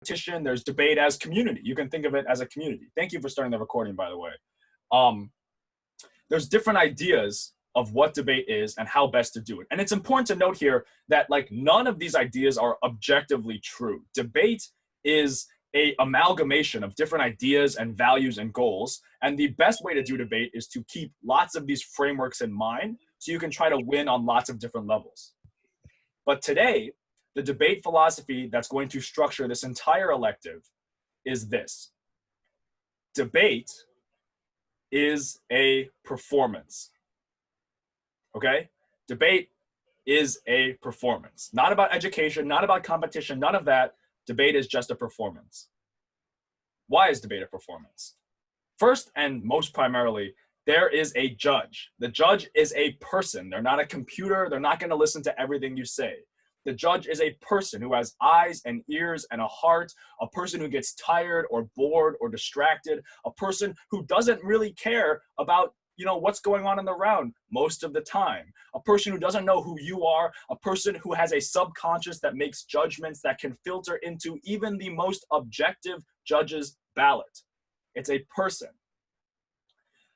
competition, there's debate as community. You can think of it as a community. Thank you for starting the recording, by the way. There's different ideas of what debate is and how best to do it. And it's important to note here that like none of these ideas are objectively true. Debate is a amalgamation of different ideas and values and goals. And the best way to do debate is to keep lots of these frameworks in mind so you can try to win on lots of different levels. But today, the debate philosophy that's going to structure this entire elective is this. Debate is a performance. Okay? Debate is a performance. Not about education, not about competition, none of that. Debate is just a performance. Why is debate a performance? First and most primarily, there is a judge. The judge is a person. They're not a computer. They're not going to listen to everything you say. The judge is a person who has eyes and ears and a heart, a person who gets tired or bored or distracted, a person who doesn't really care about what's going on in the round most of the time, a person who doesn't know who you are, a person who has a subconscious that makes judgments that can filter into even the most objective judge's ballot. It's a person.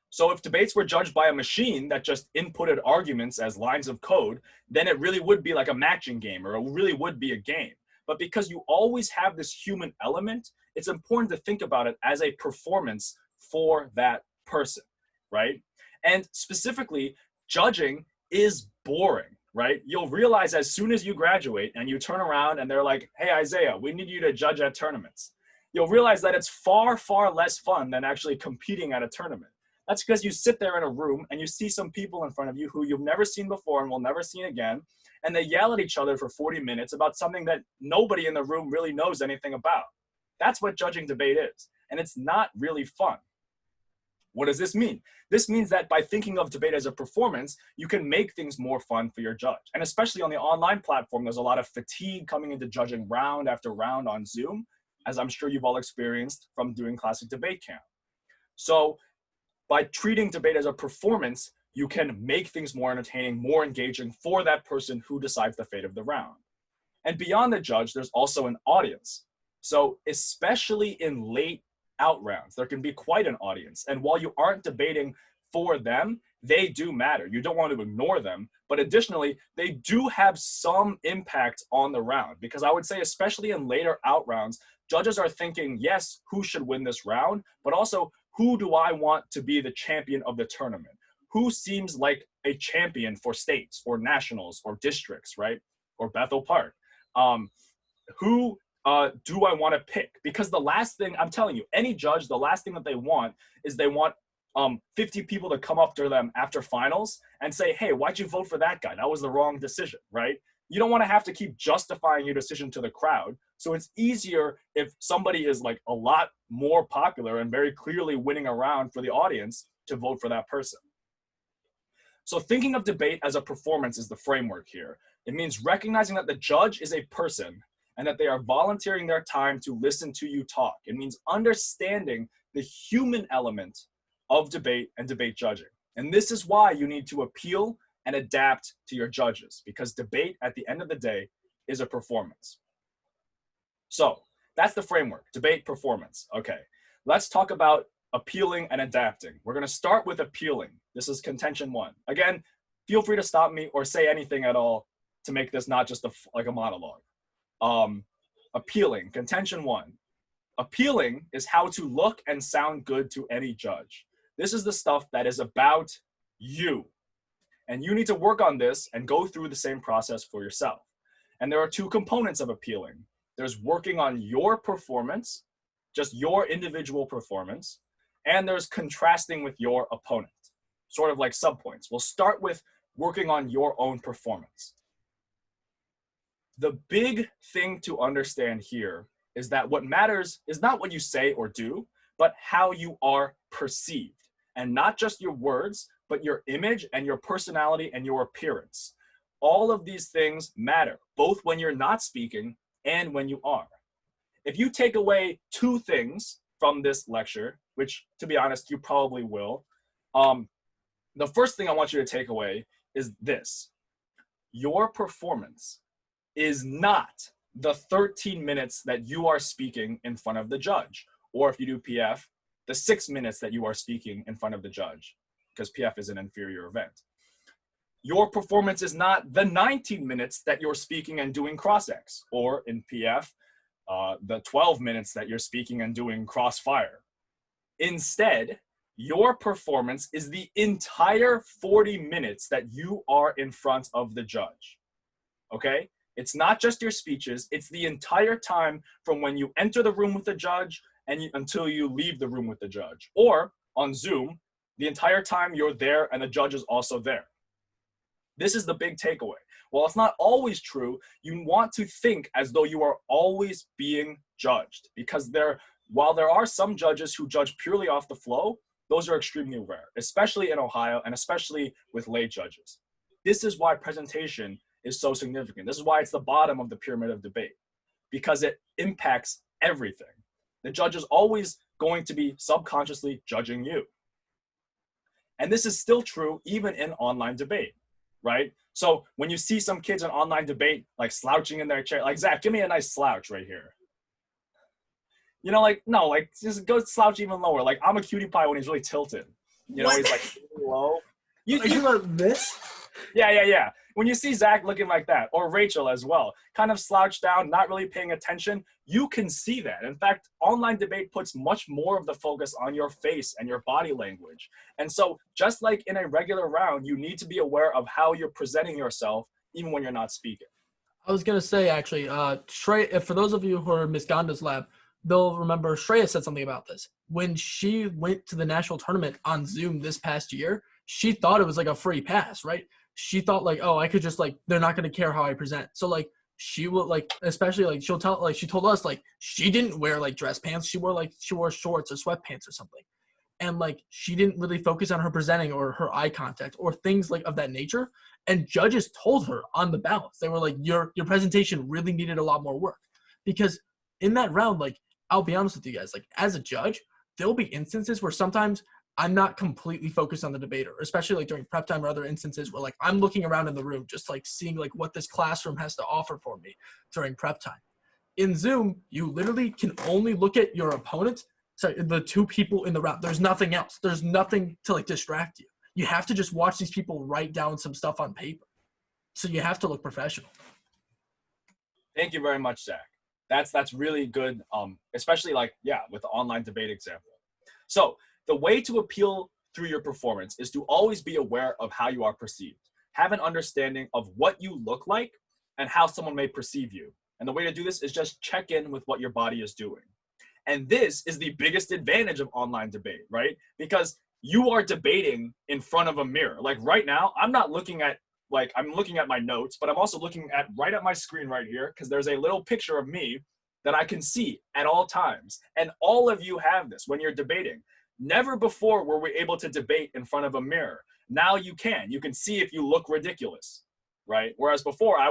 So if debates were judged by a machine that just inputted arguments as lines of code, then it really would be like a matching game, or it really would be a game. But because you always have this human element, it's important to think about it as a performance for that person, right? And specifically, judging is boring, right? You'll realize as soon as you graduate and you turn around and they're like, hey, Isaiah, we need you to judge at tournaments. You'll realize that it's far, far less fun than actually competing at a tournament. That's because you sit there in a room and you see some people in front of you who you've never seen before and will never see again, and they yell at each other for 40 minutes about something that nobody in the room really knows anything about. That's what judging debate is, and it's not really fun. What does this mean? This means that by thinking of debate as a performance, you can make things more fun for your judge. And especially on the online platform, there's a lot of fatigue coming into judging round after round on Zoom, as I'm sure you've all experienced from doing classic debate camp. So by treating debate as a performance, you can make things more entertaining, more engaging for that person who decides the fate of the round. And beyond the judge, there's also an audience. So especially in late out rounds, there can be quite an audience. And while you aren't debating for them, they do matter. You don't want to ignore them, but additionally, they do have some impact on the round, because I would say, especially in later out rounds, judges are thinking, yes, who should win this round, but also who do I want to be the champion of the tournament? Who seems like a champion for states or nationals or districts, right? Or Bethel Park. Who do I want to pick? Because the last thing, I'm telling you, any judge, the last thing that they want is they want 50 people to come up to them after finals and say, hey, why'd you vote for that guy? That was the wrong decision, right? You don't want to have to keep justifying your decision to the crowd. So it's easier if somebody is like a lot more popular and very clearly winning around for the audience to vote for that person. So thinking of debate as a performance is the framework here. It means recognizing that the judge is a person and that they are volunteering their time to listen to you talk. It means understanding the human element of debate and debate judging. And this is why you need to appeal and adapt to your judges, because debate at the end of the day is a performance. So that's the framework, debate, performance. Okay, let's talk about appealing and adapting. We're gonna start with appealing. This is contention one. Again, feel free to stop me or say anything at all to make this not just like a monologue. Appealing, contention one. Appealing is how to look and sound good to any judge. This is the stuff that is about you. And you need to work on this and go through the same process for yourself. And there are two components of appealing. There's working on your performance, just your individual performance, and there's contrasting with your opponent, sort of like subpoints. We'll start with working on your own performance. The big thing to understand here is that what matters is not what you say or do, but how you are perceived. And not just your words, but your image and your personality and your appearance. All of these things matter, both when you're not speaking and when you are. If you take away two things from this lecture, which to be honest, you probably will, the first thing I want you to take away is this. Your performance is not the 13 minutes that you are speaking in front of the judge. Or if you do PF, the 6 minutes that you are speaking in front of the judge, because PF is an inferior event. Your performance is not the 19 minutes that you're speaking and doing cross-X, or in PF, the 12 minutes that you're speaking and doing crossfire. Instead, your performance is the entire 40 minutes that you are in front of the judge, okay? It's not just your speeches, it's the entire time from when you enter the room with the judge until you leave the room with the judge. Or on Zoom, the entire time you're there and the judge is also there. This is the big takeaway. While it's not always true, you want to think as though you are always being judged, because while there are some judges who judge purely off the flow, those are extremely rare, especially in Ohio and especially with lay judges. This is why presentation is so significant. This is why it's the bottom of the pyramid of debate, because it impacts everything. The judge is always going to be subconsciously judging you. And this is still true even in online debate, right? So when you see some kids in online debate, like slouching in their chair, like, Zach, give me a nice slouch right here. You know, like, no, like, just go slouch even lower. Like, I'm a cutie pie when he's really tilted. You know, he's like really low. You like this? Yeah. When you see Zach looking like that, or Rachael as well, kind of slouched down, not really paying attention, you can see that. In fact, online debate puts much more of the focus on your face and your body language. And so just like in a regular round, you need to be aware of how you're presenting yourself, even when you're not speaking. I was going to say, actually, Shreya, for those of you who are in Miss Gonda's lab, they'll remember Shreya said something about this. When she went to the national tournament on Zoom this past year, she thought it was like a free pass, right? She thought like, oh, I could just like, they're not going to care how I present. So like, she will like, especially like, she told us like, she didn't wear like dress pants. She wore shorts or sweatpants or something. And like, she didn't really focus on her presenting or her eye contact or things like of that nature. And judges told her on the balance, they were like, your presentation really needed a lot more work. Because in that round, like, I'll be honest with you guys, like as a judge, there'll be instances where sometimes I'm not completely focused on the debater, especially like during prep time or other instances where like I'm looking around in the room, just like seeing like what this classroom has to offer for me during prep time. In Zoom, you literally can only look at your opponent, sorry, the two people in the round. There's nothing else. There's nothing to like distract you. You have to just watch these people write down some stuff on paper. So you have to look professional. Thank you very much, Zach. That's really good, especially like, yeah, with the online debate example. So the way to appeal through your performance is to always be aware of how you are perceived. Have an understanding of what you look like and how someone may perceive you. And the way to do this is just check in with what your body is doing. And this is the biggest advantage of online debate, right? Because you are debating in front of a mirror. Like right now, I'm not looking at, like I'm looking at my notes, but I'm also looking at right at my screen right here, because there's a little picture of me that I can see at all times. And all of you have this when you're debating. Never before were we able to debate in front of a mirror. Now you can. You can see if you look ridiculous, right? Whereas before I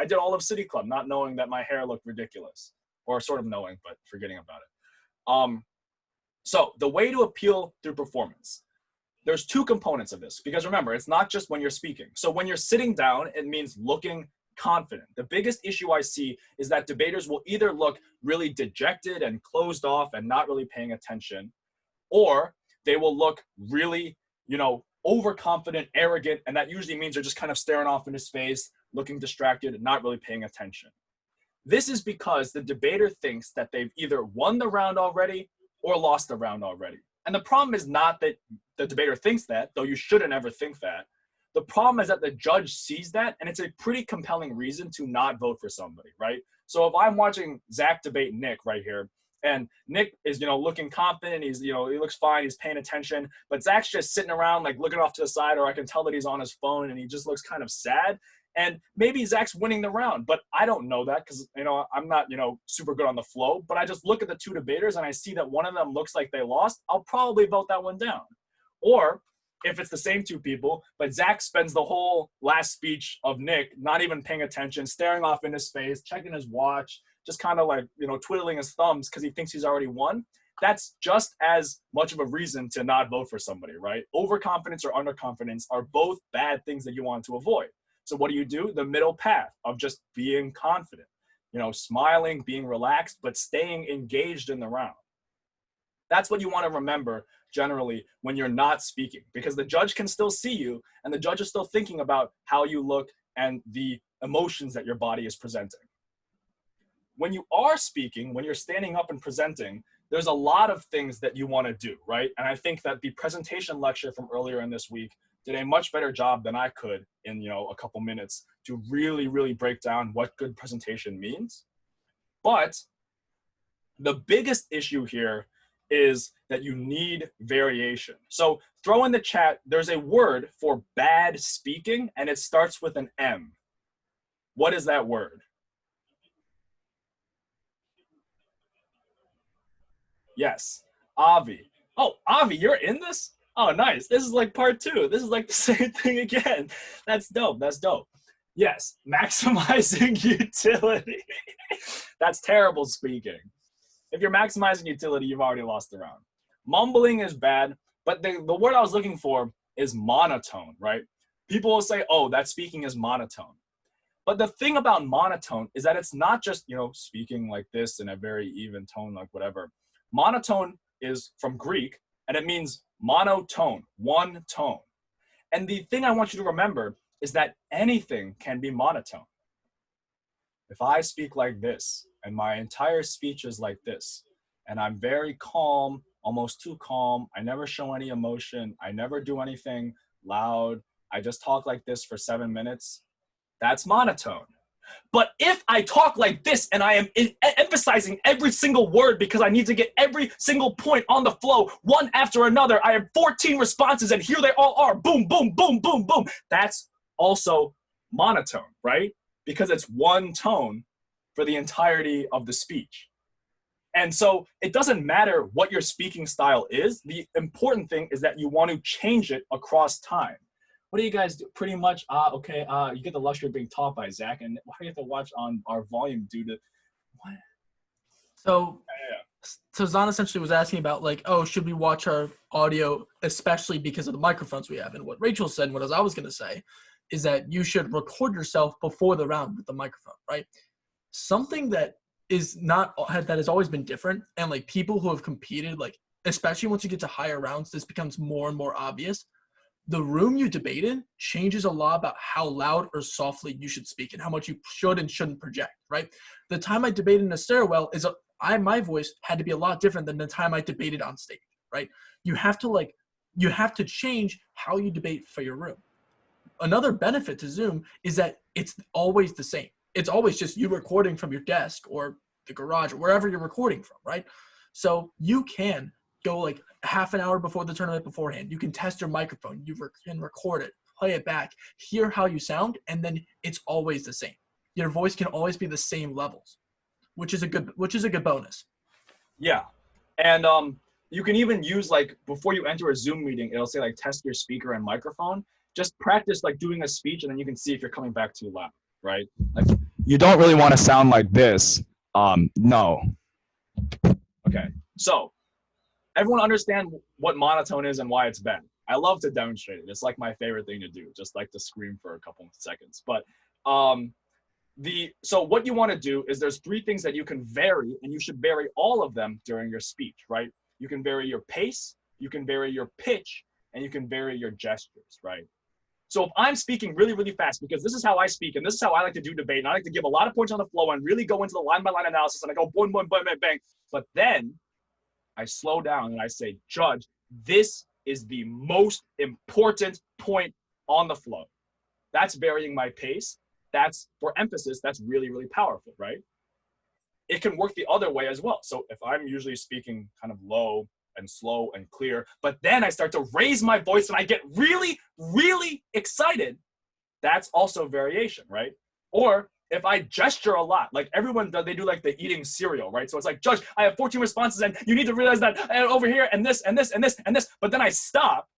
did all of City Club not knowing that my hair looked ridiculous, or sort of knowing, but forgetting about it. So the way to appeal through performance, there's two components of this, because remember, it's not just when you're speaking. So when you're sitting down, it means looking confident. The biggest issue I see is that debaters will either look really dejected and closed off and not really paying attention, or they will look really, overconfident, arrogant, and that usually means they're just kind of staring off into space, looking distracted, and not really paying attention. This is because the debater thinks that they've either won the round already or lost the round already. And the problem is not that the debater thinks that, though you shouldn't ever think that. The problem is that the judge sees that, and it's a pretty compelling reason to not vote for somebody, right? So if I'm watching Zach debate Nick right here, and Nick is, looking confident, he's, he looks fine, he's paying attention, but Zach's just sitting around, like looking off to the side, or I can tell that he's on his phone and he just looks kind of sad. And maybe Zach's winning the round, but I don't know that because, I'm not, super good on the flow, but I just look at the two debaters and I see that one of them looks like they lost. I'll probably vote that one down. Or if it's the same two people, but Zach spends the whole last speech of Nick not even paying attention, staring off into space, checking his watch, just kind of like, twiddling his thumbs because he thinks he's already won. That's just as much of a reason to not vote for somebody, right? Overconfidence or underconfidence are both bad things that you want to avoid. So what do? The middle path of just being confident. smiling, being relaxed, but staying engaged in the round. That's what you want to remember generally when you're not speaking, because the judge can still see you and the judge is still thinking about how you look and the emotions that your body is presenting. When you are speaking, when you're standing up and presenting, there's a lot of things that you want to do, right? And I think that the presentation lecture from earlier in this week did a much better job than I could in, a couple minutes to really, really break down what good presentation means. But the biggest issue here is that you need variation. So throw in the chat, there's a word for bad speaking and it starts with an M. What is that word? Yes, Avi. Oh, Avi, you're in this? Oh, nice. This is like part 2. This is like the same thing again. That's dope. That's dope. Yes, maximizing utility. That's terrible speaking. If you're maximizing utility, you've already lost the round. Mumbling is bad, but the word I was looking for is monotone, right? People will say, oh, that speaking is monotone. But the thing about monotone is that it's not just, speaking like this in a very even tone, like whatever. Monotone is from Greek, and it means monotone, one tone. And the thing I want you to remember is that anything can be monotone. If I speak like this, and my entire speech is like this, and I'm very calm, almost too calm, I never show any emotion, I never do anything loud, I just talk like this for 7 minutes, that's monotone. But if I talk like this and I am emphasizing every single word because I need to get every single point on the flow, one after another, I have 14 responses and here they all are, boom, boom, boom, boom, boom. That's also monotone, right? Because it's one tone for the entirety of the speech. And so it doesn't matter what your speaking style is. The important thing is that you want to change it across time. What do you guys do? Pretty much, okay, you get the luxury of being taught by Zach, and why do you have to watch on our volume due to, what? So, Yeah. so Zahn essentially was asking about like, oh, should we watch our audio, especially because of the microphones we have? And what Rachel said, and what I was going to say, is that you should record yourself before the round with the microphone, right? Something that is not, that has always been different, and like people who have competed, like, especially once you get to higher rounds, this becomes more and more obvious. The room you debate in changes a lot about how loud or softly you should speak and how much you should and shouldn't project, right? The time I debated in a stairwell my voice had to be a lot different than the time I debated on stage, right? You have to change how you debate for your room. Another benefit to Zoom is that it's always the same. It's always just you recording from your desk or the garage or wherever you're recording from, right? So you can go like half an hour before the tournament beforehand. You can test your microphone. You can record it, play it back, hear how you sound, and then it's always the same. Your voice can always be the same levels, which is a good bonus. Yeah, and you can even use like before you enter a Zoom meeting, it'll say like test your speaker and microphone. Just practice like doing a speech, and then you can see if you're coming back too loud, right? Like you don't really want to sound like this. No. Okay, so everyone understand what monotone is and why it's bad. I love to demonstrate it. It's like my favorite thing to do, just like to scream for a couple of seconds. But so what you want to do is there's 3 things that you can vary, and you should vary all of them during your speech, right? You can vary your pace, you can vary your pitch, and you can vary your gestures, right? So if I'm speaking really, really fast, because this is how I speak, and this is how I like to do debate, and I like to give a lot of points on the flow and really go into the line-by-line analysis, and I go boom, boom, boom, bang, bang. But then I slow down and I say, Judge, this is the most important point on the flow. That's varying my pace. That's for emphasis. That's really, really powerful, right? It can work the other way as well. So if I'm usually speaking kind of low and slow and clear, but then I start to raise my voice and I get really, really excited, that's also variation, right? Or if I gesture a lot, like everyone does, they do like the eating cereal, right? So it's like, Judge, I have 14 responses and you need to realize that over here and this and this and this and this, but then I stop.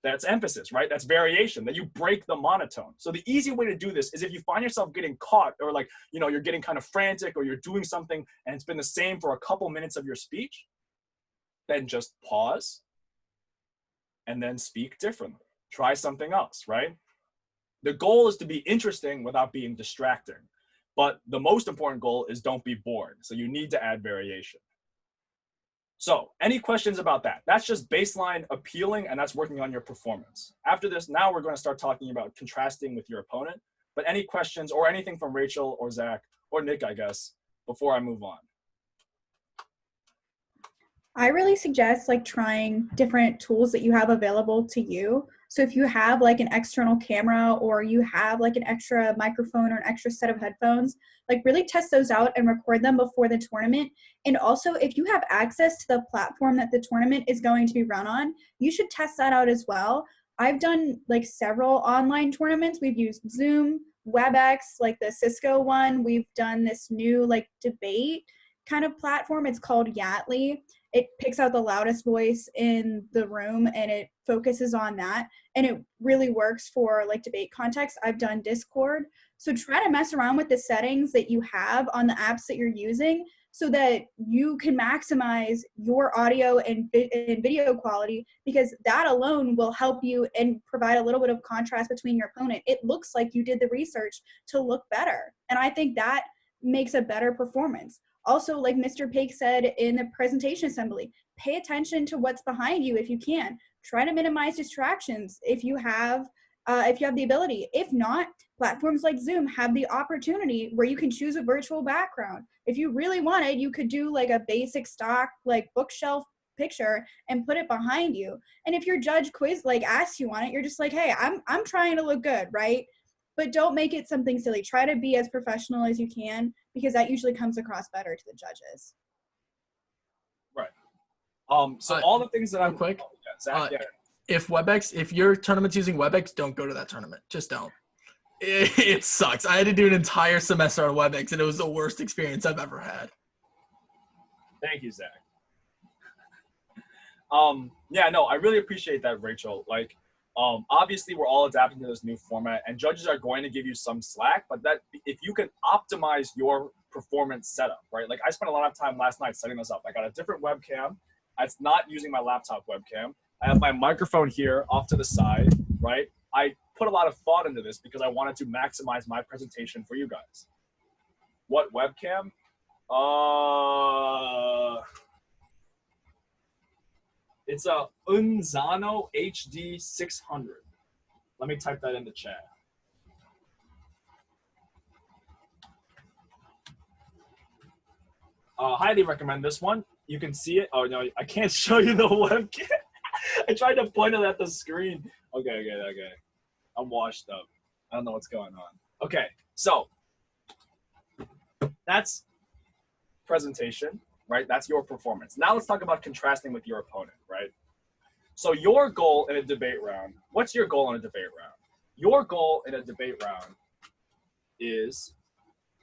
That's emphasis, right? That's variation, that you break the monotone. So the easy way to do this is if you find yourself getting caught or like, you're getting kind of frantic or you're doing something and it's been the same for a couple minutes of your speech, then just pause and then speak differently. Try something else, right? The goal is to be interesting without being distracting. But the most important goal is don't be bored. So you need to add variation. So any questions about that? That's just baseline appealing, and that's working on your performance. After this, now we're going to start talking about contrasting with your opponent. But any questions or anything from Rachel or Zach or Nick, I guess, before I move on? I really suggest like trying different tools that you have available to you. So if you have like an external camera or you have like an extra microphone or an extra set of headphones, like really test those out and record them before the tournament. And also if you have access to the platform that the tournament is going to be run on, you should test that out as well. I've done like several online tournaments. We've used Zoom, WebEx, like the Cisco one. We've done this new like debate kind of platform. It's called Yatly. It picks out the loudest voice in the room and it focuses on that. And it really works for like debate context. I've done Discord. So try to mess around with the settings that you have on the apps that you're using so that you can maximize your audio and video quality, because that alone will help you and provide a little bit of contrast between your opponent. It looks like you did the research to look better. And I think that makes a better performance. Also, like Mr. Paik said in the presentation assembly, pay attention to what's behind you if you can. Try to minimize distractions if you have the ability. If not, platforms like Zoom have the opportunity where you can choose a virtual background. If you really wanted, you could do like a basic stock like bookshelf picture and put it behind you. And if your judge quiz like asks you on it, you're just like, hey, I'm trying to look good, right? But don't make it something silly. Try to be as professional as you can, because that usually comes across better to the judges. Right. So all the things that I'm quick. Zach, If your tournament's using WebEx, don't go to that tournament. Just don't. It sucks. I had to do an entire semester on WebEx, and it was the worst experience I've ever had. Thank you, Zach. Yeah, no, I really appreciate that, Rachel. Like, obviously we're all adapting to this new format, and judges are going to give you some slack, but that if you can optimize your performance setup, right? Like I spent a lot of time last night setting this up. I got a different webcam. It's not using my laptop webcam. I have my microphone here off to the side, right? I put a lot of thought into this because I wanted to maximize my presentation for you guys. What webcam? It's a Unzano HD 600. Let me type that in the chat. Highly recommend this one. You can see it. Oh, no, I can't show you the webcam. I tried to point it at the screen. Okay. I'm washed up. I don't know what's going on. Okay, so that's presentation, right? That's your performance. Now let's talk about contrasting with your opponent, right? So your goal in a debate round, what's your goal in a debate round? Your goal in a debate round is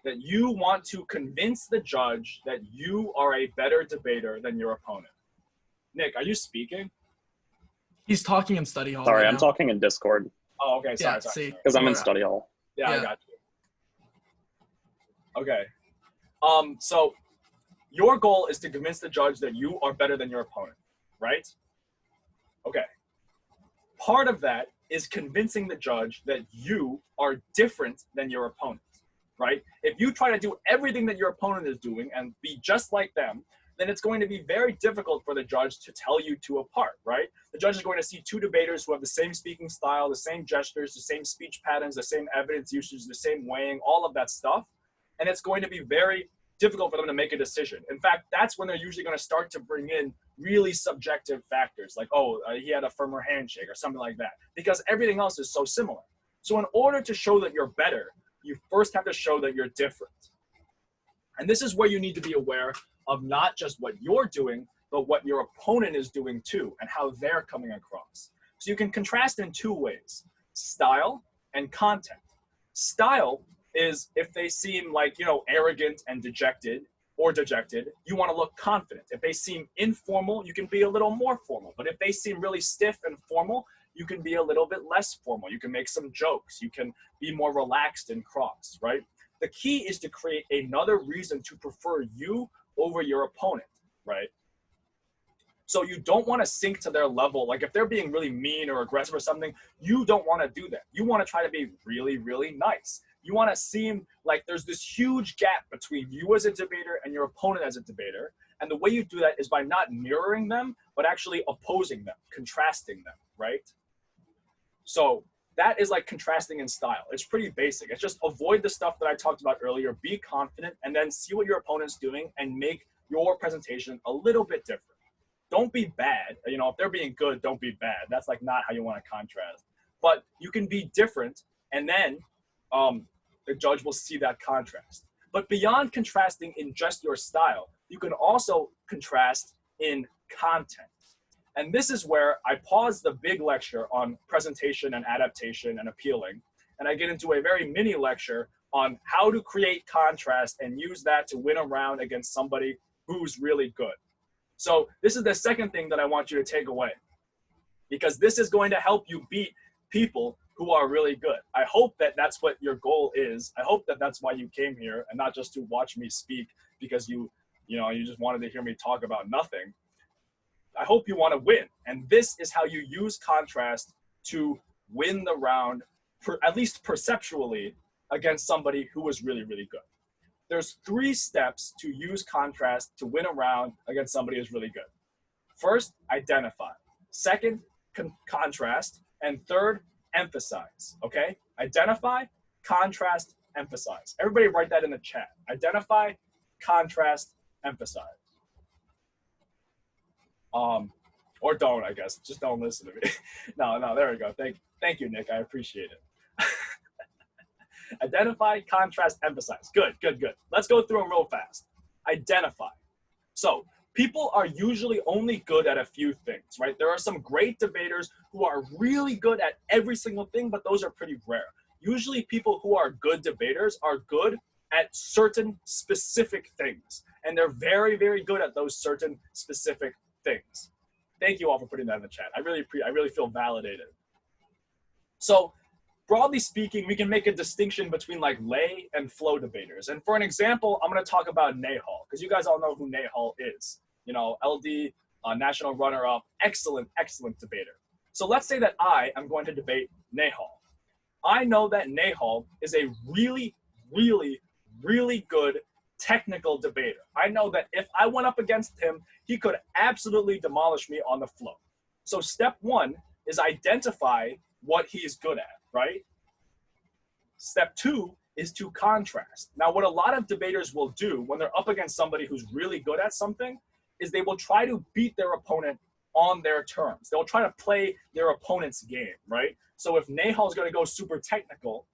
that you want to convince the judge that you are a better debater than your opponent. Nick, are you speaking? He's talking in study hall. Sorry, right I'm now. talking in Discord. Oh, okay, sorry. Because I'm in study hall. Yeah, I got you. Okay. So your goal is to convince the judge that you are better than your opponent, right? Okay. Part of that is convincing the judge that you are different than your opponent, right? If you try to do everything that your opponent is doing and be just like them, then it's going to be very difficult for the judge to tell you two apart, right? The judge is going to see two debaters who have the same speaking style, the same gestures, the same speech patterns, the same evidence usage, the same weighing, all of that stuff. And it's going to be very difficult for them to make a decision. In fact, that's when they're usually going to start to bring in really subjective factors like, he had a firmer handshake or something like that, because everything else is so similar. So in order to show that you're better, you first have to show that you're different. And this is where you need to be aware of not just what you're doing, but what your opponent is doing too, and how they're coming across. So you can contrast in two ways: style and content. Style is if they seem like, arrogant and dejected, you want to look confident. If they seem informal, you can be a little more formal. But if they seem really stiff and formal, you can be a little bit less formal. You can make some jokes. You can be more relaxed and cross, right? The key is to create another reason to prefer you over your opponent, right? So you don't want to sink to their level. Like if they're being really mean or aggressive or something, you don't want to do that. You want to try to be really, really nice. You want to seem like there's this huge gap between you as a debater and your opponent as a debater. And the way you do that is by not mirroring them, but actually opposing them, contrasting them, right? So that is like contrasting in style. It's pretty basic. It's just avoid the stuff that I talked about earlier, be confident, and then see what your opponent's doing and make your presentation a little bit different. Don't be bad. You know, if they're being good, don't be bad. That's like not how you want to contrast. But you can be different, and then the judge will see that contrast. But beyond contrasting in just your style, you can also contrast in content. And this is where I pause the big lecture on presentation and adaptation and appealing, and I get into a very mini lecture on how to create contrast and use that to win a round against somebody who's really good. So this is the second thing that I want you to take away, because this is going to help you beat people who are really good. I hope that that's what your goal is. I hope that that's why you came here and not just to watch me speak because you just wanted to hear me talk about nothing. I hope you want to win. And this is how you use contrast to win the round, at least perceptually, against somebody who was really, really good. There's 3 steps to use contrast to win a round against somebody who's really good. First, identify. Second, contrast. And third, emphasize, okay? Identify, contrast, emphasize. Everybody write that in the chat. Identify, contrast, emphasize. Or don't, I guess. Just don't listen to me. No, there we go. Thank you, Nick. I appreciate it. Identify, contrast, emphasize. Good. Let's go through them real fast. Identify. So people are usually only good at a few things, right? There are some great debaters who are really good at every single thing, but those are pretty rare. Usually people who are good debaters are good at certain specific things, and they're very, very good at those certain specific things. Thank you all for putting that in the chat. I really feel validated. So broadly speaking, we can make a distinction between like lay and flow debaters. And for an example, I'm going to talk about Nahal, because you guys all know who Nahal is. You know, LD, national runner-up, excellent debater. So let's say that I am going to debate Nahal. I know that Nahal is a really, really, really good technical debater. I know that if I went up against him, he could absolutely demolish me on the flow. So step 1 is identify what he's good at, right? Step 2 is to contrast. Now, what a lot of debaters will do when they're up against somebody who's really good at something is they will try to beat their opponent on their terms. They'll try to play their opponent's game, right? So if Nahal's going to go super technical,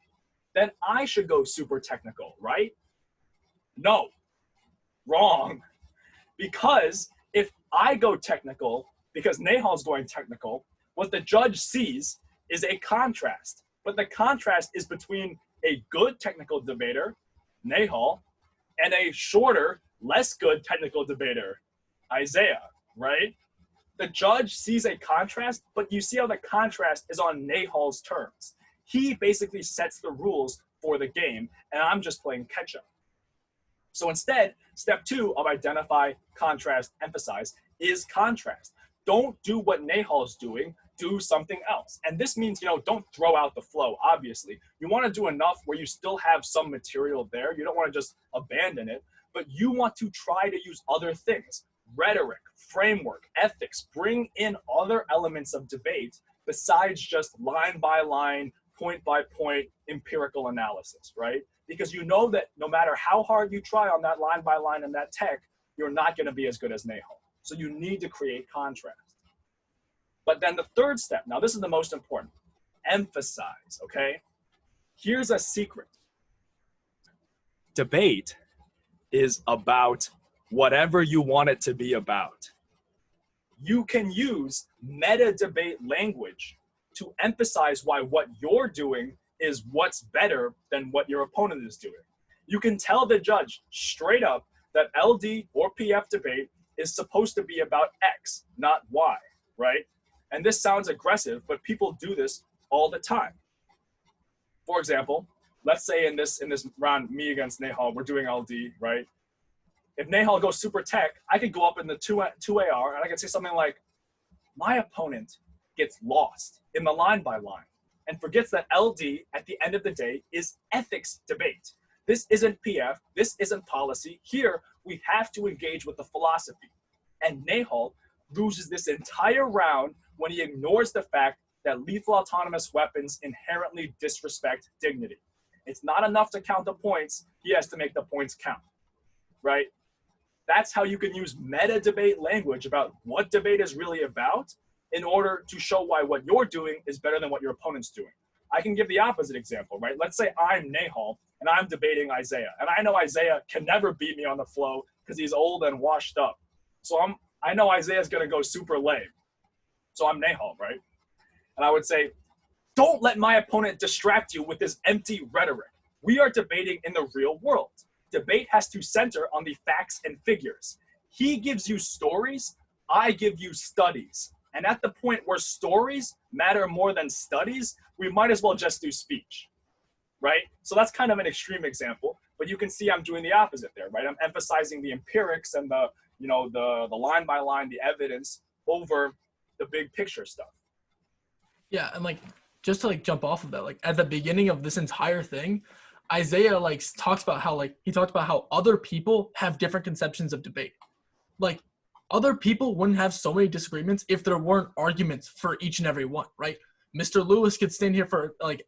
then I should go super technical, right? No, wrong. Because if I go technical, because Nahal's going technical, what the judge sees is a contrast. But the contrast is between a good technical debater, Nahal, and a shorter, less good technical debater, Isaiah, right? The judge sees a contrast, but you see how the contrast is on Nahal's terms. He basically sets the rules for the game, and I'm just playing catch up. So instead, step 2 of identify, contrast, emphasize is contrast. Don't do what Nahal's doing, do something else. And this means, don't throw out the flow, obviously. You want to do enough where you still have some material there. You don't want to just abandon it, but you want to try to use other things. Rhetoric, framework, ethics, bring in other elements of debate besides just line by line, point by point, empirical analysis, right? Because you know that no matter how hard you try on that line by line and that tech, you're not going to be as good as Nahal. So you need to create contrast. But then the third step, now this is the most important, emphasize, okay? Here's a secret. Debate is about whatever you want it to be about. You can use meta debate language to emphasize why what you're doing is what's better than what your opponent is doing. You can tell the judge straight up that LD or PF debate is supposed to be about X, not Y, right? And this sounds aggressive, but people do this all the time. For example, let's say in this round, me against Nahal, we're doing LD, right? If Nahal goes super tech, I could go up in the 2AR and I could say something like, my opponent gets lost in the line by line. and forgets that LD at the end of the day is ethics debate. This isn't PF, this isn't policy. Here, we have to engage with the philosophy. And Nahal loses this entire round when he ignores the fact that lethal autonomous weapons inherently disrespect dignity. It's not enough to count the points, he has to make the points count, right? That's how you can use meta debate language about what debate is really about in order to show why what you're doing is better than what your opponent's doing. I can give the opposite example, right? Let's say I'm Nahal and I'm debating Isaiah. And I know Isaiah can never beat me on the flow because he's old and washed up. So I know Isaiah's gonna go super lame. So I'm Nahal, right? And I would say, don't let my opponent distract you with this empty rhetoric. We are debating in the real world. Debate has to center on the facts and figures. He gives you stories, I give you studies. And at the point where stories matter more than studies, we might as well just do speech, right? So that's kind of an extreme example, but you can see I'm doing the opposite there, right? I'm emphasizing the empirics and the line by line, the evidence over the big picture stuff. Yeah, and like just to like jump off of that, like at the beginning of this entire thing, Isaiah like talks about how other people have different conceptions of debate. Like other people wouldn't have so many disagreements if there weren't arguments for each and every one, right? Mr. Lewis could stand here for like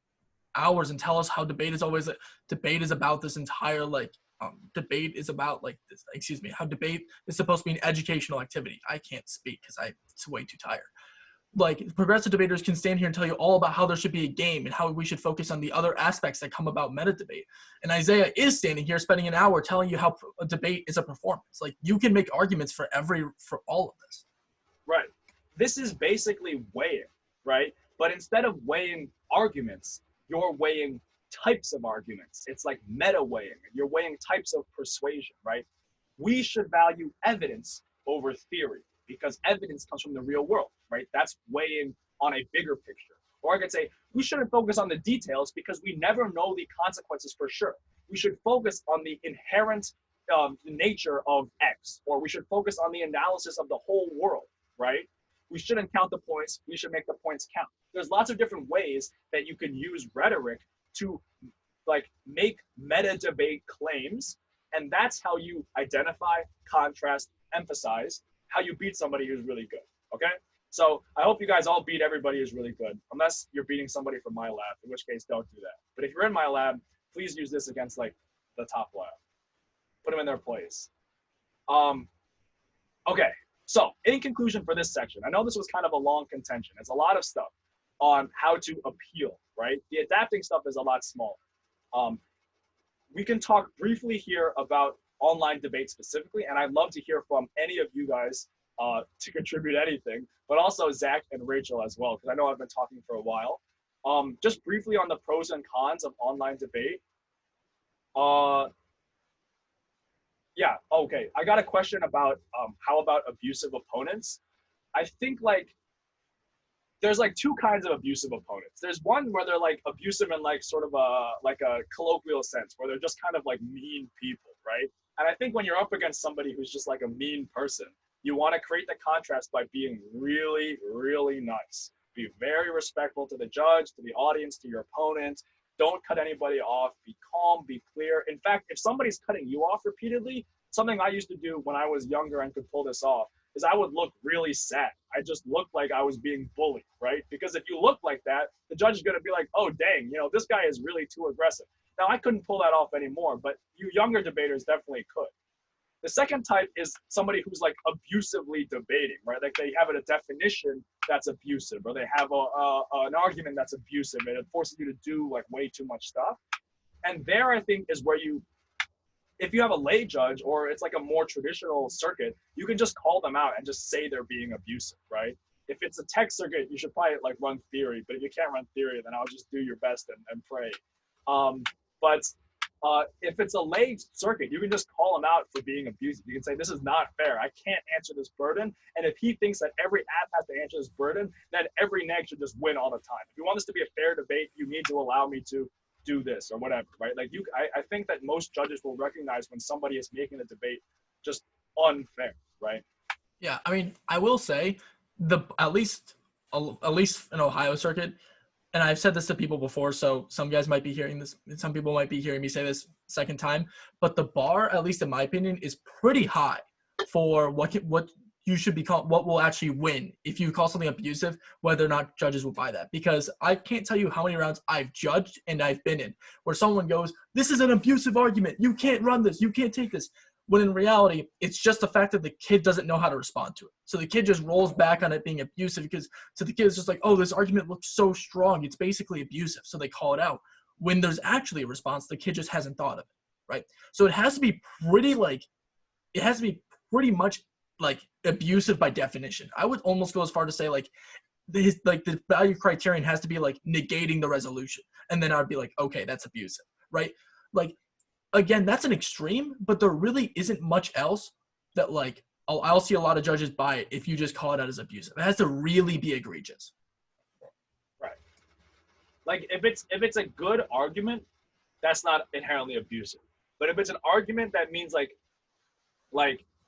hours and tell us how debate is about this entire debate is about like this, how debate is supposed to be an educational activity. I can't speak because I'm way too tired. Like progressive debaters can stand here and tell you all about how there should be a game and how we should focus on the other aspects that come about meta debate. And Isaiah is standing here spending an hour telling you how a debate is a performance. Like you can make arguments for all of this. Right. This is basically weighing, right? But instead of weighing arguments, you're weighing types of arguments. It's like meta weighing. You're weighing types of persuasion, right? We should value evidence over theory because evidence comes from the real world, right? That's weighing on a bigger picture. Or I could say, we shouldn't focus on the details because we never know the consequences for sure. We should focus on the inherent nature of X, or we should focus on the analysis of the whole world, right? We shouldn't count the points, we should make the points count. There's lots of different ways that you can use rhetoric to like make meta debate claims, and that's how you identify, contrast, emphasize, how you beat somebody who's really good, okay? So I hope you guys all beat everybody who's really good, unless you're beating somebody from my lab, in which case don't do that. But if you're in my lab, please use this against like the top lab. Put them in their place. Okay, so in conclusion for this section, I know this was kind of a long contention. It's a lot of stuff on how to appeal, right? The adapting stuff is a lot smaller. We can talk briefly here about online debate specifically, and I'd love to hear from any of you guys to contribute anything, but also Zach and Rachel as well, because I know I've been talking for a while. Just briefly on the pros and cons of online debate. Yeah, okay. I got a question about how about abusive opponents? I think like there's like two kinds of abusive opponents. There's one where they're like abusive in like sort of a colloquial sense, where they're just kind of like mean people, right? And I think when you're up against somebody who's just like a mean person, you want to create the contrast by being really, really nice. Be very respectful to the judge, to the audience, to your opponent. Don't cut anybody off. Be calm, be clear. In fact, if somebody's cutting you off repeatedly, something I used to do when I was younger and could pull this off is I would look really sad. I just looked like I was being bullied, right? Because if you look like that, the judge is going to be like, oh, dang, you know, this guy is really too aggressive. Now, I couldn't pull that off anymore, but you younger debaters definitely could. The second type is somebody who's like abusively debating, right? Like they have a definition that's abusive, or they have an argument that's abusive, and it forces you to do like way too much stuff. And there, I think, is where you, if you have a lay judge or it's like a more traditional circuit, you can just call them out and just say they're being abusive, right? If it's a tech circuit, you should probably like run theory, but if you can't run theory, then I'll just do your best and pray. If it's a lay circuit, you can just call him out for being abusive. You can say, this is not fair. I can't answer this burden. And if he thinks that every app has to answer this burden, then every neg should just win all the time. If you want this to be a fair debate, you need to allow me to do this or whatever, right? Like I think that most judges will recognize when somebody is making the debate just unfair, right? Yeah, I mean, I will say at least in Ohio circuit, and I've said this to people before, so some guys might be hearing this, and some people might be hearing me say this second time, but the bar, at least in my opinion, is pretty high for what you should be called, what will actually win if you call something abusive, whether or not judges will buy that. Because I can't tell you how many rounds I've judged and I've been in where someone goes, this is an abusive argument, you can't run this, you can't take this. When in reality, it's just the fact that the kid doesn't know how to respond to it. So the kid just rolls back on it being abusive because to the kid it's just like, oh, this argument looks so strong, it's basically abusive. So they call it out. When there's actually a response, the kid just hasn't thought of it, right? So it has to be pretty much like abusive by definition. I would almost go as far to say like the value criterion has to be like negating the resolution. And then I'd be like, okay, that's abusive, right? Like, again, that's an extreme, but there really isn't much else that like I'll see a lot of judges buy it if you just call it out as abusive. It has to really be egregious. Right. Like if it's a good argument, that's not inherently abusive. But if it's an argument that means like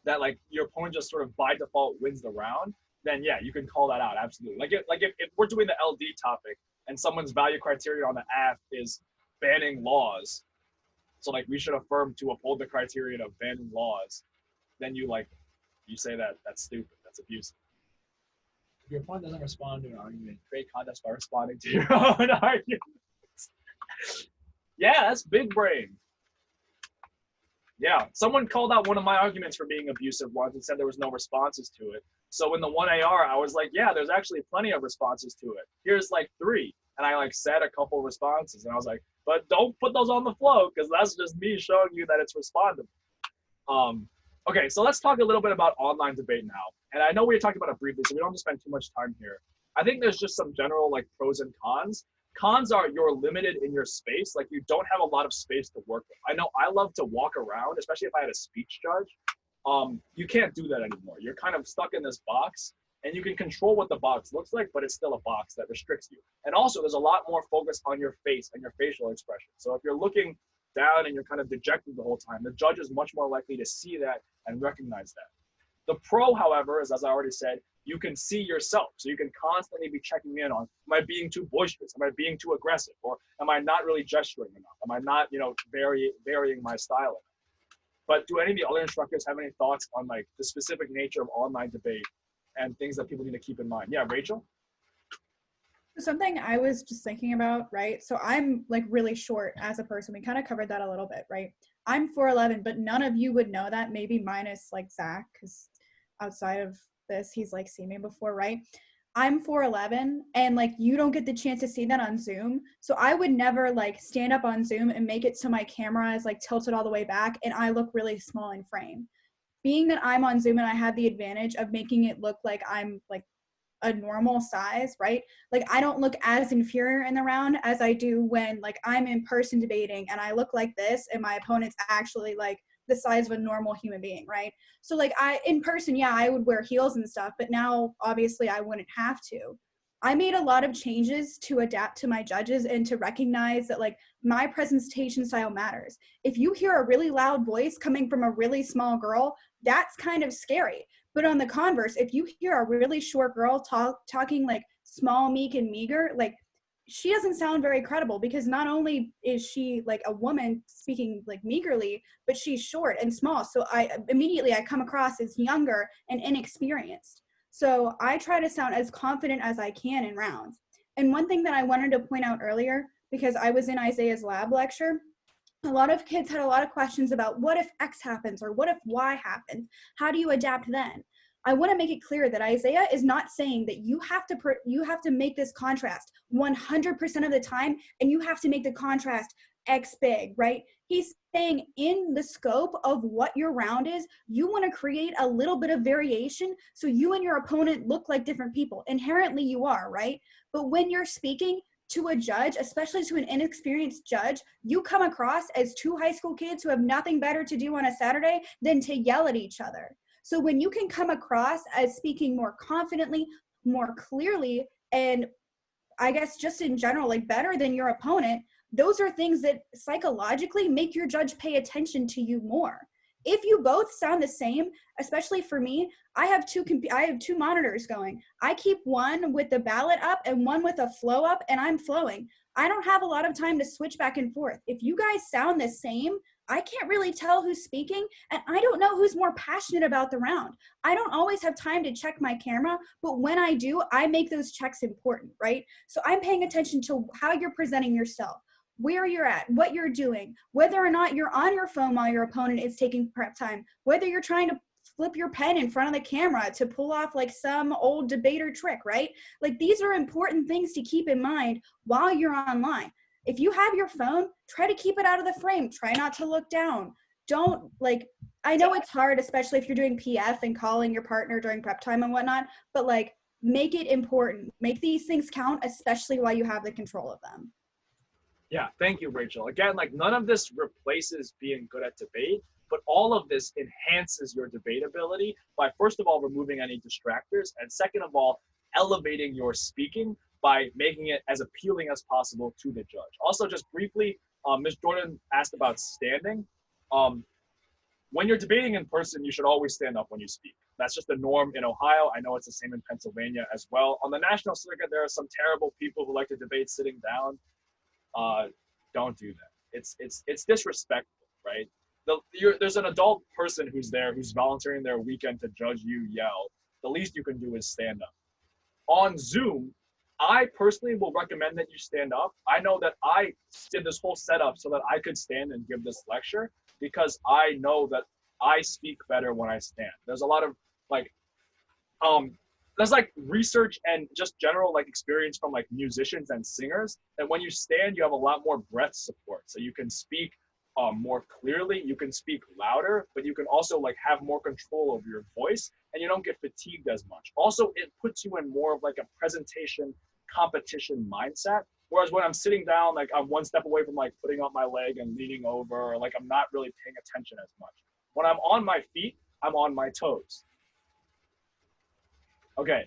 that like your opponent just sort of by default wins the round, then yeah, you can call that out, absolutely. Like if we're doing the LD topic and someone's value criteria on the AF is banning laws, so like we should affirm to uphold the criterion of banning laws, then you say that that's stupid, that's abusive. If your opponent doesn't respond to an argument, Create context by responding to your own arguments. Yeah, that's big brain. Yeah, someone called out one of my arguments for being abusive once and said there was no responses to it. So in the 1AR, I was like, yeah, there's actually plenty of responses to it. Here's like 3. And I like said a couple responses. And I was like, but don't put those on the flow because that's just me showing you that it's respondable. Okay, so let's talk a little bit about online debate now. And I know we talked about it briefly, so we don't have to spend too much time here. I think there's just some general like pros and cons. Cons are you're limited in your space. Like you don't have a lot of space to work with. I know I love to walk around, especially if I had a speech judge. You can't do that anymore. You're kind of stuck in this box and you can control what the box looks like, but it's still a box that restricts you. And also there's a lot more focus on your face and your facial expression. So if you're looking down and you're kind of dejected the whole time, the judge is much more likely to see that and recognize that. The pro, however, is, as I already said, you can see yourself. So you can constantly be checking in on, am I being too boisterous? Am I being too aggressive? Or am I not really gesturing enough? Am I not, varying my style enough? But do any of the other instructors have any thoughts on like the specific nature of online debate and things that people need to keep in mind? Yeah, Rachel? Something I was just thinking about, right? So I'm like really short as a person. We kind of covered that a little bit, right? I'm 4'11", but none of you would know that, maybe minus like Zach, because outside of this, he's like seen me before, right? I'm 4'11", and like you don't get the chance to see that on Zoom. So I would never like stand up on Zoom and make it so my camera is like tilted all the way back and I look really small in frame. Being that I'm on Zoom and I have the advantage of making it look like I'm like a normal size, right? Like I don't look as inferior in the round as I do when like I'm in person debating and I look like this and my opponent's actually like the size of a normal human being, right? So like in person, yeah, I would wear heels and stuff, but now obviously I wouldn't have to. I made a lot of changes to adapt to my judges and to recognize that like my presentation style matters. If you hear a really loud voice coming from a really small girl, that's kind of scary. But on the converse, if you hear a really short girl talking like small, meek, and meager, like she doesn't sound very credible because not only is she like a woman speaking like meagerly, but she's short and small. So I come across as younger and inexperienced. So I try to sound as confident as I can in rounds. And one thing that I wanted to point out earlier, because I was in Isaiah's lab lecture, a lot of kids had a lot of questions about what if X happens or what if Y happens? How do you adapt then? I want to make it clear that Isaiah is not saying that you have to make this contrast 100% of the time and you have to make the contrast X big, right? He's saying in the scope of what your round is, you want to create a little bit of variation so you and your opponent look like different people. Inherently you are, right? But when you're speaking to a judge, especially to an inexperienced judge, you come across as two high school kids who have nothing better to do on a Saturday than to yell at each other. So when you can come across as speaking more confidently, more clearly, and I guess just in general, like better than your opponent, those are things that psychologically make your judge pay attention to you more. If you both sound the same, especially for me, I have two monitors going. I keep one with the ballot up and one with a flow up, and I'm flowing. I don't have a lot of time to switch back and forth. If you guys sound the same, I can't really tell who's speaking, and I don't know who's more passionate about the round. I don't always have time to check my camera, but when I do, I make those checks important, right? So I'm paying attention to how you're presenting yourself, where you're at, what you're doing, whether or not you're on your phone while your opponent is taking prep time, whether you're trying to flip your pen in front of the camera to pull off like some old debater trick, right? Like these are important things to keep in mind while you're online. If you have your phone, try to keep it out of the frame. Try not to look down. Don't like, I know it's hard, especially if you're doing PF and calling your partner during prep time and whatnot, but like make it important. Make these things count, especially while you have the control of them. Yeah, thank you, Rachel. Again, like none of this replaces being good at debate, but all of this enhances your debate ability by, first of all, removing any distractors, and second of all, elevating your speaking by making it as appealing as possible to the judge. Also, just briefly, Ms. Jordan asked about standing. When you're debating in person, you should always stand up when you speak. That's just the norm in Ohio. I know it's the same in Pennsylvania as well. On the national circuit, there are some terrible people who like to debate sitting down. Don't do that. It's disrespectful, right? There's an adult person who's there who's volunteering their weekend to judge you yell. The least you can do is stand up. On Zoom, I personally will recommend that you stand up. I know that I did this whole setup so that I could stand and give this lecture because I know that I speak better when I stand. There's a lot of like, there's like research and just general like experience from like musicians and singers that when you stand, you have a lot more breath support. So you can speak more clearly, you can speak louder, but you can also like have more control over your voice and you don't get fatigued as much. Also, it puts you in more of like a presentation competition mindset. Whereas when I'm sitting down, like I'm one step away from like putting up my leg and leaning over, or like I'm not really paying attention as much. When I'm on my feet, I'm on my toes. Okay,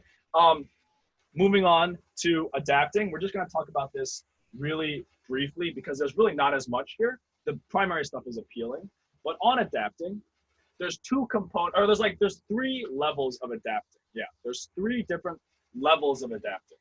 moving on to adapting. We're just gonna talk about this really briefly because there's really not as much here. The primary stuff is appealing, but on adapting, there's there's 3 levels of adapting. Yeah, there's 3 different levels of adapting.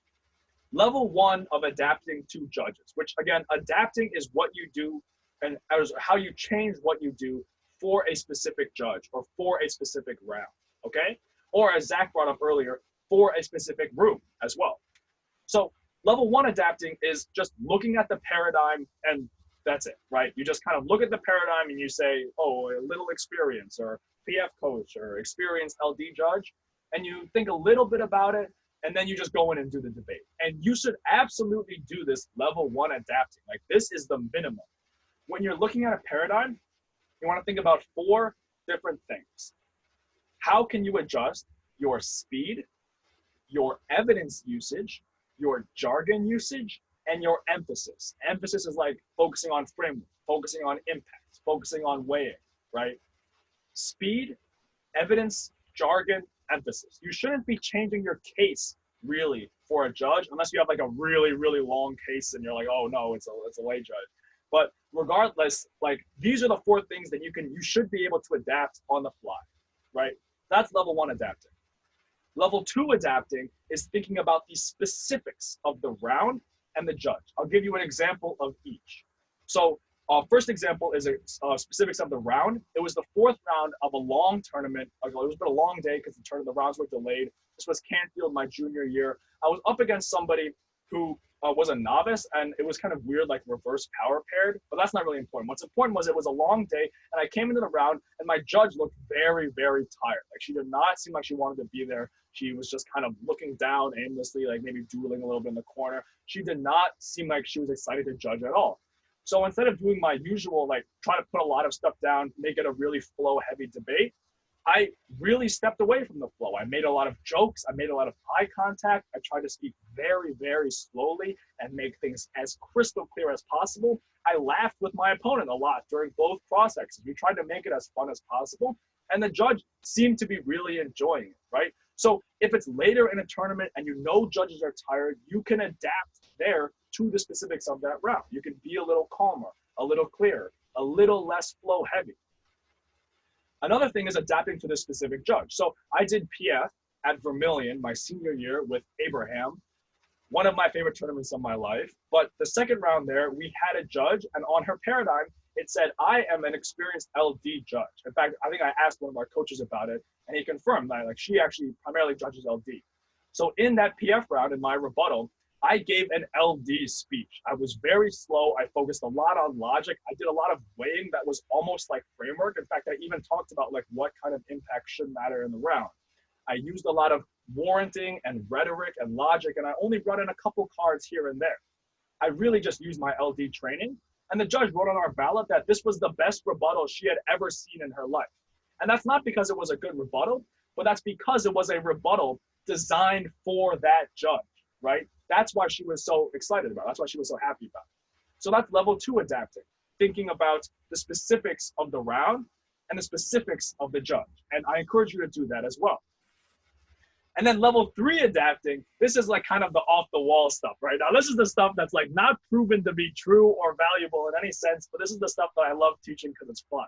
Level 1 of adapting to judges, which again, adapting is what you do and how you change what you do for a specific judge or for a specific round, okay? Or as Zach brought up earlier, for a specific room as well. So level 1 adapting is just looking at the paradigm and that's it, right? You just kind of look at the paradigm and you say, oh, a little experience or PF coach or experienced LD judge, and you think a little bit about it, and then you just go in and do the debate. And you should absolutely do this level 1 adapting. Like this is the minimum. When you're looking at a paradigm, you want to think about 4 different things. How can you adjust your speed, your evidence usage, your jargon usage, and your emphasis? Emphasis is like focusing on framework, focusing on impact, focusing on weighing, right? Speed, evidence, jargon, emphasis. You shouldn't be changing your case really for a judge unless you have like a really, really long case and you're like, oh no, it's a lay judge. But regardless, like these are the 4 things that you should be able to adapt on the fly, right? That's level 1 adapting. Level 2 adapting is thinking about the specifics of the round and the judge. I'll give you an example of each. So first example is specifics of the round. It was the 4th round of a long tournament. It was been a long day because the rounds were delayed. This was Canfield my junior year. I was up against somebody who was a novice, and it was kind of weird, like reverse power paired, but that's not really important. What's important was it was a long day, and I came into the round, and my judge looked very, very tired. Like she did not seem like she wanted to be there. She was just kind of looking down aimlessly, like maybe drooling a little bit in the corner. She did not seem like she was excited to judge at all. So instead of doing my usual, like try to put a lot of stuff down, make it a really flow-heavy debate, I really stepped away from the flow. I made a lot of jokes. I made a lot of eye contact. I tried to speak very, very slowly and make things as crystal clear as possible. I laughed with my opponent a lot during both cross-exes. We tried to make it as fun as possible. And the judge seemed to be really enjoying it, right? So if it's later in a tournament and you know judges are tired, you can adapt there to the specifics of that round. You can be a little calmer, a little clearer, a little less flow heavy. Another thing is adapting to this specific judge. So I did PF at Vermilion my senior year with Abraham, one of my favorite tournaments of my life. But the second round there, we had a judge, and on her paradigm, it said, I am an experienced LD judge. In fact, I think I asked one of our coaches about it, and he confirmed that like she actually primarily judges LD. So in that PF round, in my rebuttal, I gave an LD speech. I was very slow. I focused a lot on logic. I did a lot of weighing that was almost like framework. In fact, I even talked about like what kind of impact should matter in the round. I used a lot of warranting and rhetoric and logic, and I only brought in a couple cards here and there. I really just used my LD training. And the judge wrote on our ballot that this was the best rebuttal she had ever seen in her life. And that's not because it was a good rebuttal, but that's because it was a rebuttal designed for that judge, right? That's why she was so excited about it. That's why she was so happy about it. So that's level 2 adapting, thinking about the specifics of the round and the specifics of the judge. And I encourage you to do that as well. And then level 3 adapting, this is like kind of the off the wall stuff, right? Now, this is the stuff that's like not proven to be true or valuable in any sense, but this is the stuff that I love teaching because it's fun.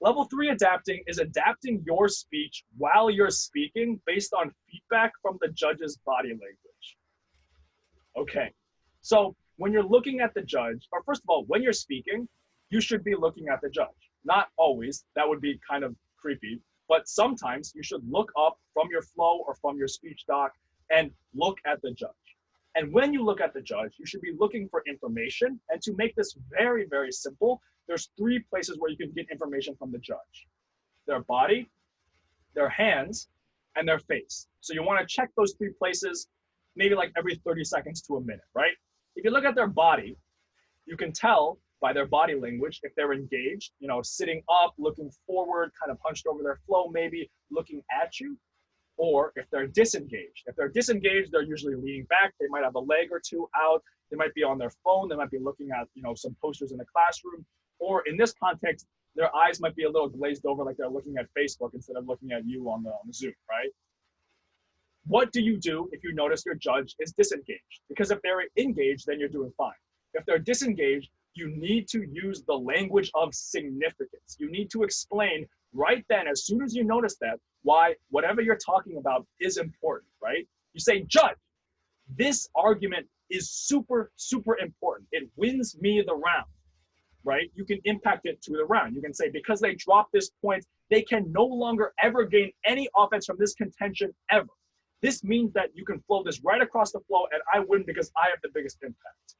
Level 3 adapting is adapting your speech while you're speaking based on feedback from the judge's body language. Okay, so when you're looking at the judge, or first of all, when you're speaking, you should be looking at the judge. Not always, that would be kind of creepy, but sometimes you should look up from your flow or from your speech doc and look at the judge. And when you look at the judge, you should be looking for information. And to make this very, very simple, there's 3 places where you can get information from the judge: their body, their hands, and their face. So you want to check those 3 places maybe like every 30 seconds to a minute, right? If you look at their body, you can tell by their body language if they're engaged, you know, sitting up, looking forward, kind of hunched over their flow, maybe looking at you, or if they're disengaged. If they're disengaged, they're usually leaning back. They might have a leg or 2 out. They might be on their phone. They might be looking at, you know, some posters in the classroom. Or in this context, their eyes might be a little glazed over, like they're looking at Facebook instead of looking at you on the Zoom, right? What do you do if you notice your judge is disengaged? Because if they're engaged, then you're doing fine. If they're disengaged, you need to use the language of significance. You need to explain right then, as soon as you notice that, why whatever you're talking about is important, right? You say, judge, this argument is super, super important. It wins me the round, right? You can impact it to the round. You can say, because they dropped this point, they can no longer ever gain any offense from this contention ever. This means that you can flow this right across the flow and I win because I have the biggest impact.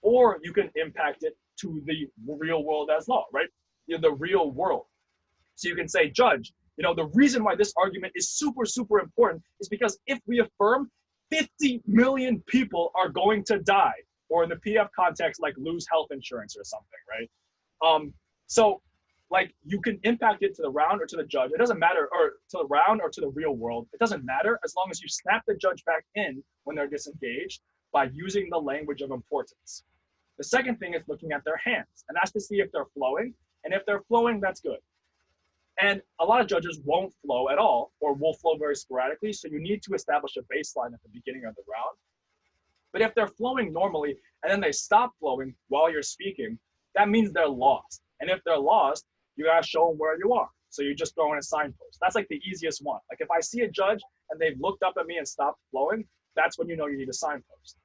Or you can impact it to the real world as law, right? You know, the real world. So you can say, judge, you know, the reason why this argument is super, super important is because if we affirm, 50 million people are going to die, or in the PF context, like lose health insurance or something, right? So like you can impact it to the round or to the judge. It doesn't matter, or to the round or to the real world. It doesn't matter as long as you snap the judge back in when they're disengaged by using the language of importance. The second thing is looking at their hands, and that's to see if they're flowing. And if they're flowing, that's good. And a lot of judges won't flow at all, or will flow very sporadically. So you need to establish a baseline at the beginning of the round. But if they're flowing normally and then they stop flowing while you're speaking, that means they're lost. And if they're lost, you gotta show them where you are. So you just throw in a signpost. That's like the easiest one. Like if I see a judge and they've looked up at me and stopped flowing, that's when you know you need a signpost.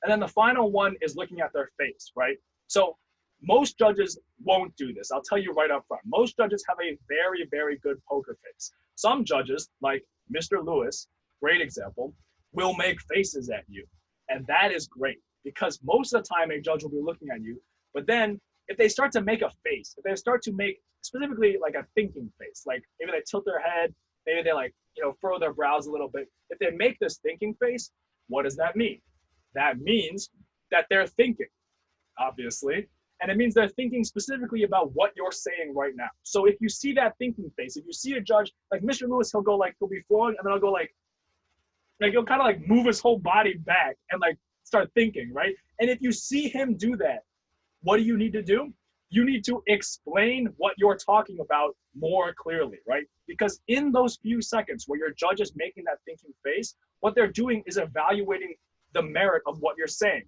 And then the final one is looking at their face, right? So most judges won't do this. I'll tell you right up front. Most judges have a very, very good poker face. Some judges, like Mr. Lewis, great example, will make faces at you. And that is great because most of the time a judge will be looking at you. But then if they start to make a face, if they start to make specifically like a thinking face, like maybe they tilt their head, maybe they like, you know, furrow their brows a little bit. If they make this thinking face, what does that mean? That means that they're thinking, obviously. And it means they're thinking specifically about what you're saying right now. So if you see that thinking face, if you see a judge, like Mr. Lewis, he'll go like, he'll be flowing, and then I'll go like he'll kind of like move his whole body back and like start thinking, right? And if you see him do that, what do you need to do? You need to explain what you're talking about more clearly, right? Because in those few seconds where your judge is making that thinking face, what they're doing is evaluating the merit of what you're saying.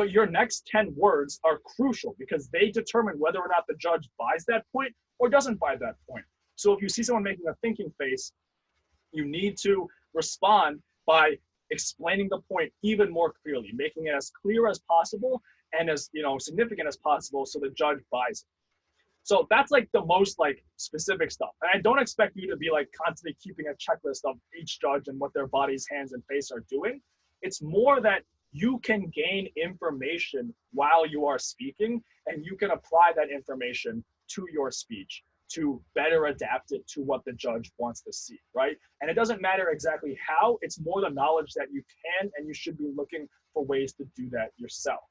your next 10 words are crucial because they determine whether or not the judge buys that point or doesn't buy that point. So if you see someone making a thinking face, you need to respond by explaining the point even more clearly, making it as clear as possible and as significant as possible so the judge buys it. So that's like the most like specific stuff. And I don't expect you to be like constantly keeping a checklist of each judge and what their bodies, hands, and face are doing. It's more that you can gain information while you are speaking, and you can apply that information to your speech to better adapt it to what the judge wants to see, right? And it doesn't matter exactly how, it's more the knowledge that you can and you should be looking for ways to do that yourself.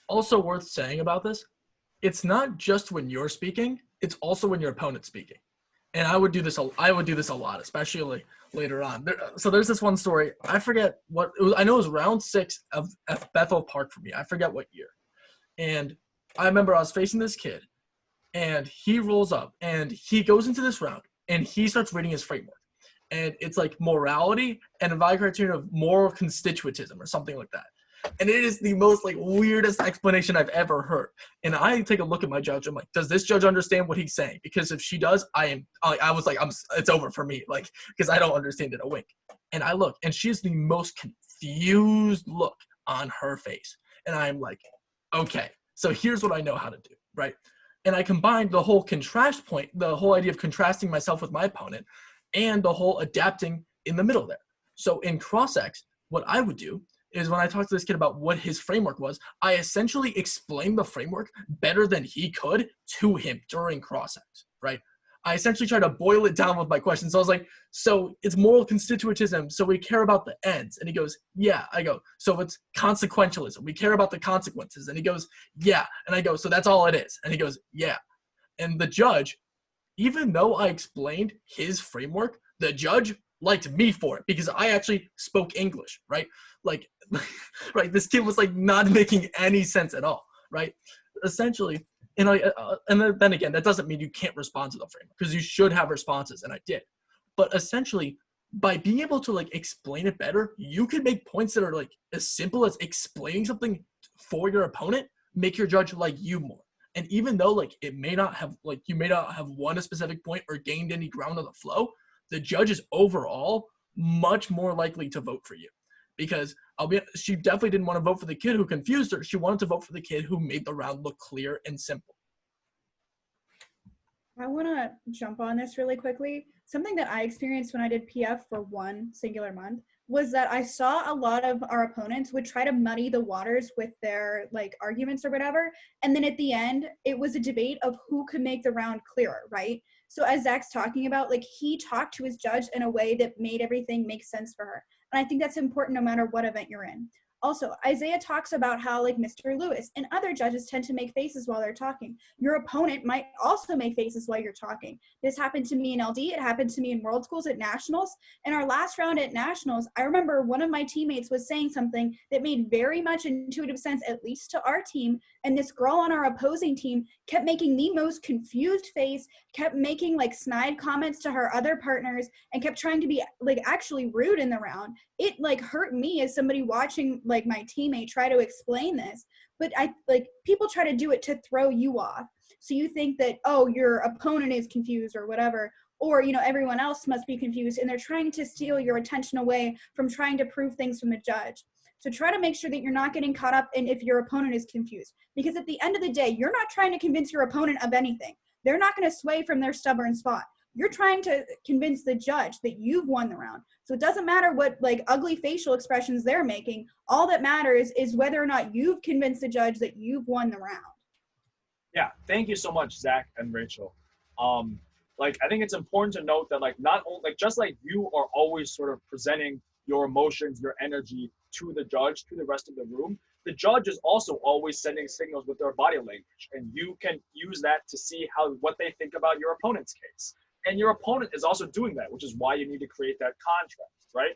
Also worth saying about this, it's not just when you're speaking, it's also when your opponent's speaking. And I would do this a lot, especially later on. So there's this one story. I forget what it was. I know it was round 6 of Bethel Park for me. I forget what year. And I remember I was facing this kid, and he rolls up, and he goes into this round, and he starts reading his framework. And it's like morality and a value criterion of moral constituentism or something like that. And it is the most like weirdest explanation I've ever heard. And I take a look at my judge. I'm like, does this judge understand what he's saying? Because if she does, I was like, it's over for me. Like, because I don't understand it a wink. And I look, and she has the most confused look on her face. And I'm like, okay, so here's what I know how to do, right? And I combined the whole contrast point, the whole idea of contrasting myself with my opponent, and the whole adapting in the middle there. So in cross-ex, what I would do is when I talked to this kid about what his framework was, I essentially explained the framework better than he could to him during cross-ex, right? I essentially tried to boil it down with my questions. So I was like, so it's moral constituentism, so we care about the ends. And he goes, yeah. I go, so it's consequentialism. We care about the consequences. And he goes, yeah. And I go, so that's all it is. And he goes, yeah. And the judge, even though I explained his framework, the judge liked me for it because I actually spoke English, right? Like, right, this kid was like not making any sense at all, right? Essentially, and then again, that doesn't mean you can't respond to the framework because you should have responses, and I did. But essentially, by being able to like explain it better, you can make points that are like as simple as explaining something for your opponent, make your judge like you more. And even though like you may not have won a specific point or gained any ground on the flow, the judge is overall much more likely to vote for you. Because she definitely didn't want to vote for the kid who confused her. She wanted to vote for the kid who made the round look clear and simple. I want to jump on this really quickly. Something that I experienced when I did PF for one singular month was that I saw a lot of our opponents would try to muddy the waters with their like arguments or whatever. And then at the end, it was a debate of who could make the round clearer, right? So as Zach's talking about, like he talked to his judge in a way that made everything make sense for her. And I think that's important no matter what event you're in. Also, Isaiah talks about how like Mr. Lewis and other judges tend to make faces while they're talking. Your opponent might also make faces while you're talking. This happened to me in LD. It happened to me in World Schools at Nationals. In our last round at Nationals, I remember one of my teammates was saying something that made very much intuitive sense, at least to our team. And this girl on our opposing team kept making the most confused face, kept making like snide comments to her other partners, and kept trying to be like actually rude in the round. It like hurt me as somebody watching like my teammate try to explain this. But I like people try to do it to throw you off. So you think that, oh, your opponent is confused or whatever, or, you know, everyone else must be confused, and they're trying to steal your attention away from trying to prove things from the judge. So try to make sure that you're not getting caught up in if your opponent is confused, because at the end of the day, you're not trying to convince your opponent of anything. They're not going to sway from their stubborn spot. You're trying to convince the judge that you've won the round. So it doesn't matter what like ugly facial expressions they're making. All that matters is whether or not you've convinced the judge that you've won the round. Yeah, thank you so much, Zach and Rachel. Like I think it's important to note that like not only like just like you are always sort of presenting your emotions, your energy to the judge, to the rest of the room, the judge is also always sending signals with their body language, and you can use that to see what they think about your opponent's case. And your opponent is also doing that, which is why you need to create that contrast, right?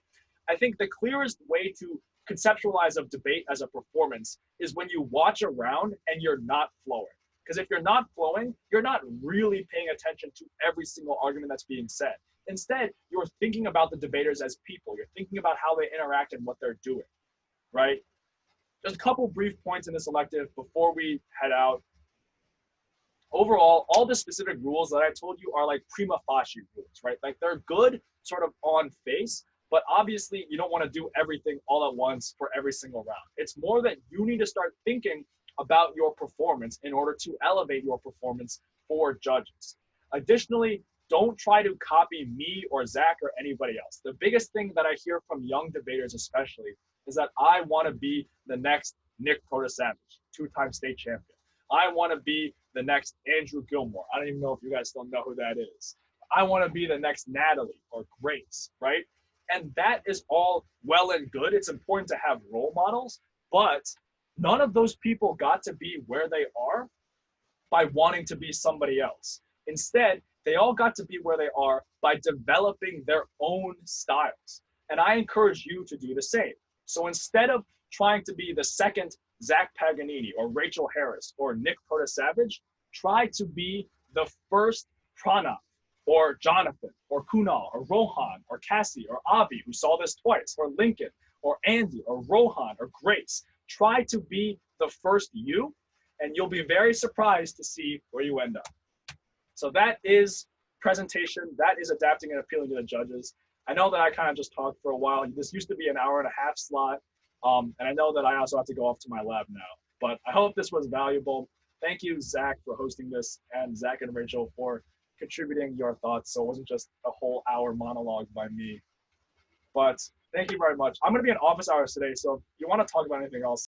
I think the clearest way to conceptualize a debate as a performance is when you watch a round and you're not flowing. Because if you're not flowing, you're not really paying attention to every single argument that's being said. Instead, you're thinking about the debaters as people. You're thinking about how they interact and what they're doing, right? just a couple brief points in this elective before we head out. Overall, all the specific rules that I told you are like prima facie rules, right? Like they're good sort of on face, but obviously you don't want to do everything all at once for every single round. It's more that you need to start thinking about your performance in order to elevate your performance for judges. Additionally, don't try to copy me or Zach or anybody else. The biggest thing that I hear from young debaters especially is that I want to be the next Nick Protasevich, two-time state champion. I want to be the next Andrew Gilmore. I don't even know if you guys still know who that is. I want to be the next Natalie or Grace, right? And that is all well and good. It's important to have role models, but none of those people got to be where they are by wanting to be somebody else. Instead, they all got to be where they are by developing their own styles. And I encourage you to do the same. So instead of trying to be the second Zach Paganini or Rachael Harris or Nick Protasevich, try to be the first Pranav or Jonathan or Kunal or Rohan or Cassie or Avi, who saw this twice, or Lincoln or Andy or Rohan or Grace. Try to be the first you, and you'll be very surprised to see where you end up. So that is presentation. That is adapting and appealing to the judges. I know that I kind of just talked for a while. This used to be an hour-and-a-half slot. And I know that I also have to go off to my lab now. But I hope this was valuable. Thank you, Zach, for hosting this, and Zach and Rachel for contributing your thoughts. So it wasn't just a whole hour monologue by me. But thank you very much. I'm going to be in office hours today, so if you want to talk about anything else,